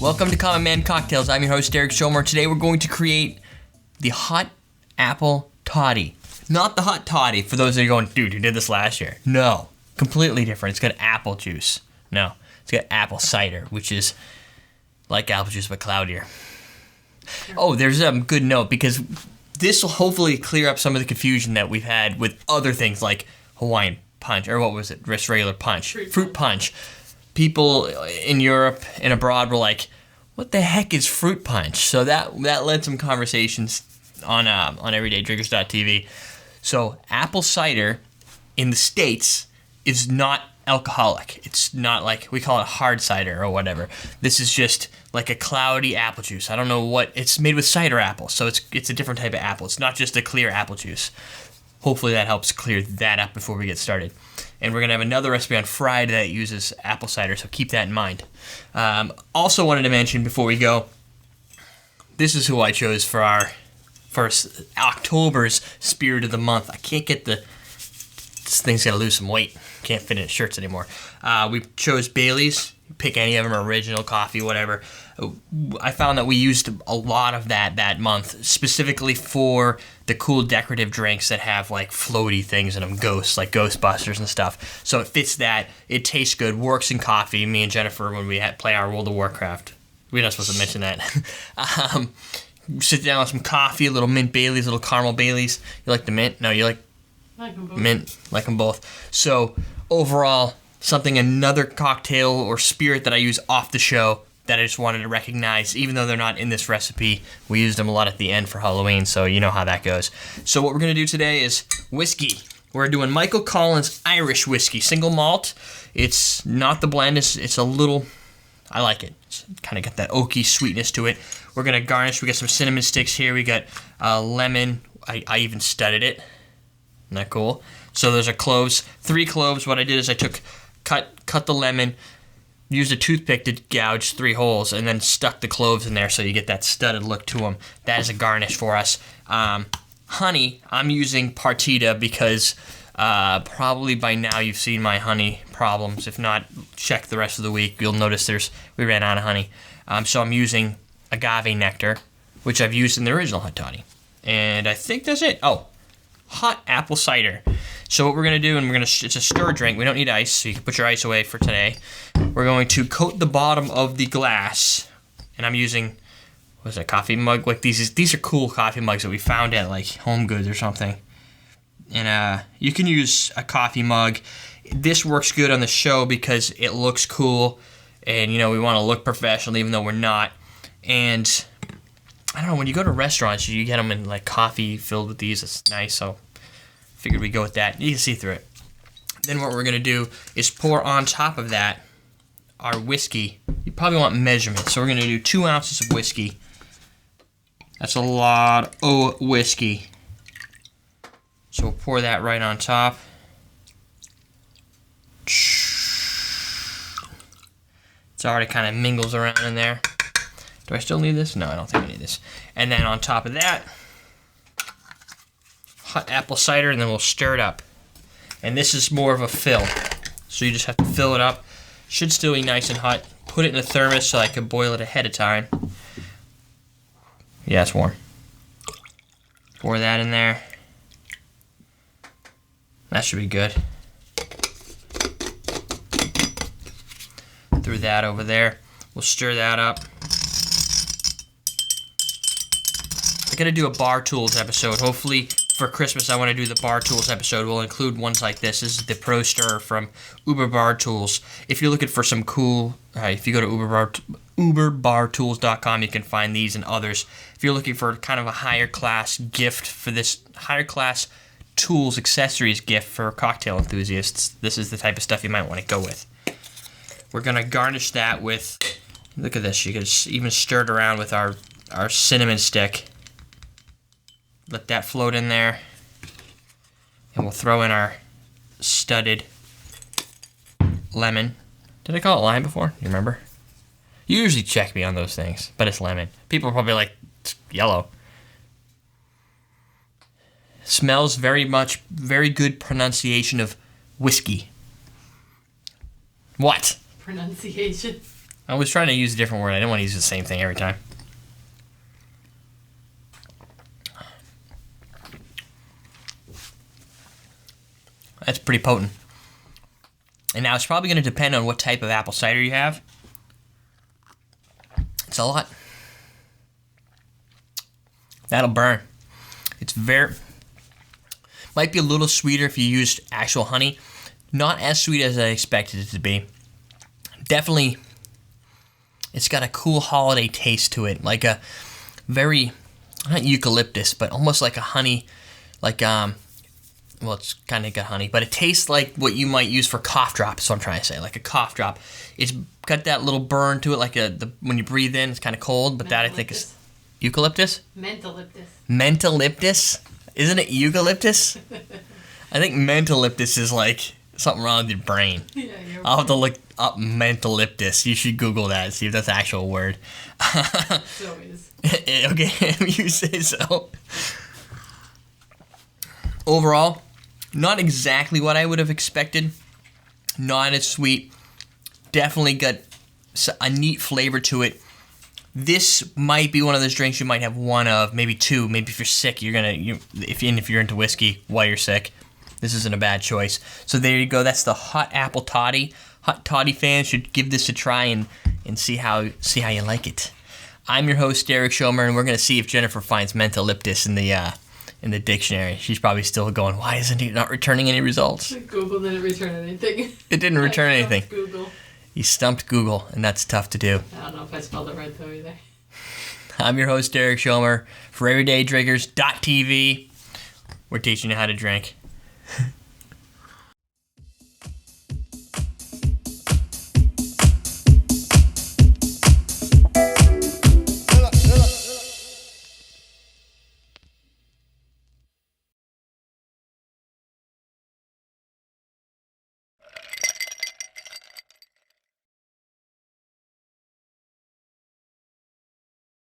Welcome to Common Man Cocktails. I'm your host, Derek Schomer. Today we're going to create the hot apple toddy. Not the hot toddy, for those that are going, dude, you did this last year. No, completely different. It's got apple juice. No, it's got apple cider, which is like apple juice but cloudier. Oh, there's a good note, because this will hopefully clear up some of the confusion that we've had with other things like Hawaiian punch, or what was it, just regular punch, fruit punch. People in Europe and abroad were like, what the heck is fruit punch? So that led some conversations on everydaydrinkers.tv. So apple cider in the States is not alcoholic. It's not like, we call it hard cider or whatever. This is just like a cloudy apple juice. I don't know what, it's made with cider apple, so it's a different type of apple. It's not just a clear apple juice. Hopefully that helps clear that up before we get started. And we're going to have another recipe on Friday that uses apple cider, so keep that in mind. Also wanted to mention before we go, this is who I chose for our first October's Spirit of the Month. I can't get this thing's got to lose some weight. Can't fit in shirts anymore. We chose Bailey's. Pick any of them, original, coffee, whatever. I found that we used a lot of that month, specifically for the cool decorative drinks that have like floaty things in them, ghosts, like Ghostbusters and stuff. So it fits that. It tastes good, works in coffee. Me and Jennifer, when we play our World of Warcraft, we're not supposed to mention that. Sit down with some coffee, a little mint Baileys, a little caramel Baileys. You like the mint? No, you like them both. Mint? Like them both. So overall, another cocktail or spirit that I use off the show that I just wanted to recognize, even though they're not in this recipe. We used them a lot at the end for Halloween, so you know how that goes. So what we're going to do today is whiskey. We're doing Michael Collins Irish whiskey, single malt. It's not the blend, it's a little, I like it. It's kind of got that oaky sweetness to it. We're going to garnish. We got some cinnamon sticks here. We got lemon. I even studded it. Isn't that cool? So those are cloves, 3 cloves. What I did is I cut the lemon, used a toothpick to gouge 3 holes, and then stuck the cloves in there so you get that studded look to them. That is a garnish for us. Honey, I'm using Partita because probably by now you've seen my honey problems. If not, check the rest of the week. You'll notice we ran out of honey. So I'm using agave nectar, which I've used in the original hot toddy. And I think that's it. Oh, hot apple cider. So what we're going to do, it's a stir drink. We don't need ice, so you can put your ice away for today. We're going to coat the bottom of the glass, and I'm using, what is that, coffee mug? Like these are cool coffee mugs that we found at like Home Goods or something. And you can use a coffee mug. This works good on the show because it looks cool, and we want to look professional even though we're not. And I don't know, when you go to restaurants, you get them in like coffee filled with these. It's nice, so figured we'd go with that. You can see through it. Then what we're going to do is pour on top of that our whiskey. You probably want measurement, so we're going to do 2 ounces of whiskey. That's a lot of whiskey. So we'll pour that right on top. It's already kind of mingles around in there. Do I still need this? No, I don't think I need this. And then on top of that, hot apple cider, and then we'll stir it up. And this is more of a fill. So you just have to fill it up. Should still be nice and hot. Put it in a thermos so I can boil it ahead of time. Yeah, it's warm. Pour that in there. That should be good. Throw that over there. We'll stir that up. I'm going to do a Bar Tools episode. Hopefully for Christmas I want to do the Bar Tools episode. We'll include ones like this. This is the Pro Stir from Uber Bar Tools. If you're looking for some cool, if you go to uberbartools.com, you can find these and others. If you're looking for kind of a higher class gift for this, higher class tools, accessories gift for cocktail enthusiasts, this is the type of stuff you might want to go with. We're going to garnish that with, look at this, you can even stir it around with our cinnamon stick. Let that float in there. And we'll throw in our studded lemon. Did I call it lime before? You remember? You usually check me on those things, but it's lemon. People are probably like, it's yellow. Smells very good pronunciation of whiskey. What? Pronunciation. I was trying to use a different word. I didn't want to use the same thing every time. That's pretty potent. And now it's probably going to depend on what type of apple cider you have. It's a lot. That'll burn. It's might be a little sweeter if you used actual honey. Not as sweet as I expected it to be. Definitely, it's got a cool holiday taste to it. Like a very, not eucalyptus, but almost like a honey, like, well, it's kind of got honey, but it tastes like what you might use for cough drop, is what I'm trying to say, like a cough drop. It's got that little burn to it, like when you breathe in, it's kind of cold, but that I think is eucalyptus? Mentholyptus. Mentholyptus? Isn't it eucalyptus? I think mentholyptus is like something wrong with your brain. Yeah, I'll have to look up mentholyptus. You should Google that and see if that's an actual word. So is. Okay, if you say so. Overall, not exactly what I would have expected. Not as sweet. Definitely got a neat flavor to it. This might be one of those drinks you might have one of, maybe two. Maybe if you're sick, if you're into whiskey while you're sick, this isn't a bad choice. So there you go. That's the hot apple toddy. Hot toddy fans should give this a try and see how you like it. I'm your host, Derek Schomer, and we're gonna see if Jennifer finds mentholyptus in the dictionary. She's probably still going, why isn't he not returning any results? Google didn't return anything. It didn't return anything. Google. You stumped Google, and that's tough to do. I don't know if I spelled it right though either. I'm your host, Derek Schomer, for EverydayDrinkers.tv. We're teaching you how to drink.